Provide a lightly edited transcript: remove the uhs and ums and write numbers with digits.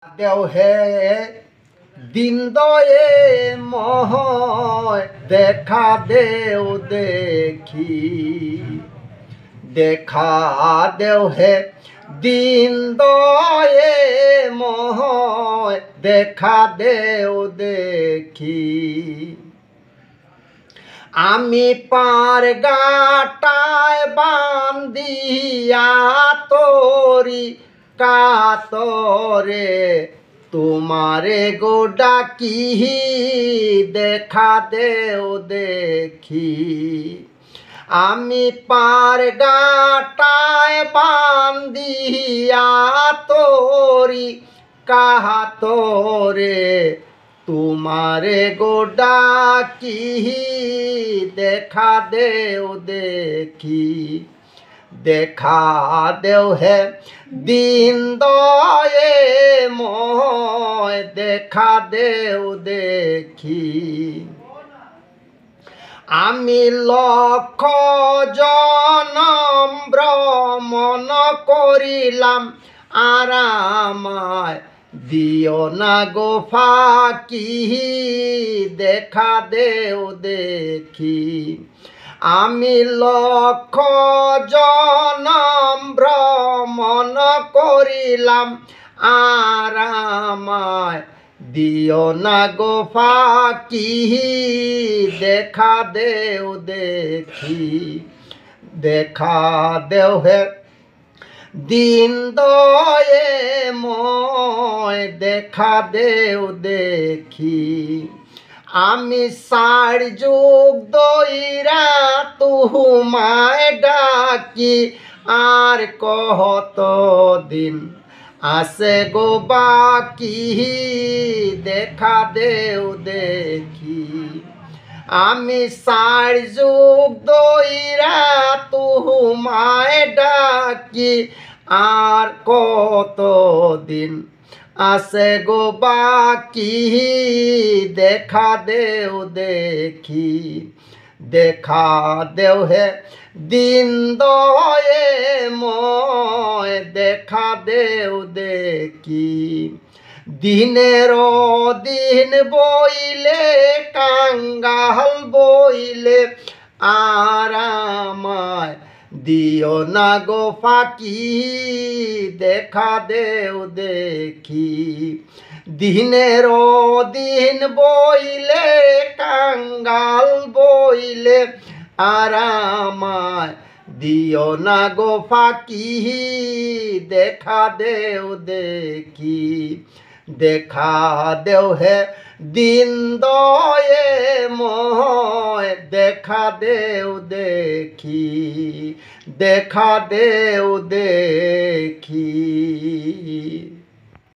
দেও হে দিন দয়ে মহয় দেখা দেও দেখি দেখা দেও হে দিন দয়ে মহয় দেখা দেও দেখি আমি পার গাটায় বান্দিয়া তোরি কাতরে তোমারে গো ডাকি দেখা দেও দেখি আমি পার গাটায় বান্দিয়া তোরি কাতরে তোমারে গো ডাকি দেখা দেও দেখি দেখা দেও হে দিন দয়ে ময় দেখা দেও দেখি আমি লক্ষ জনম ভ্রমণ করিলাম আরামায় দিও না গো ফাঁকি দেখা দেও দেখি আমি লক্ষ জনম ভ্রমণ করিলাম আরামায় দিও না গো ফাঁকি দেখা দেও দেখি দেখা দেও হে দিন দয়ে ময় দেখা দেও দেখি আমি সার যুগ দইরা তুহুমায় ডাকি আর কত দিন আসে গো বাকি দেখা দেও দেখি আমি সার যুগ দইরা তুহুমায় ডাকি আর কত দিন আসে গো বাকি দেখা দেও দেখি দেখা দেও হে দিন দয়ে ময় দেখা দেও দেখি দিনের দিন বইলে কাঙ্গাল বইলে আরামায় দিও না গো ফাঁকি দেখা দেও দেখি দিনের দিন বইলে কাঙ্গাল বইলে আরামায় দিও না গো ফাঁকি দেখা দেও দেখি দেখা দেও হে দিন দয়ে ময় দেখা দেও দেখি দেখা দেও দেখি।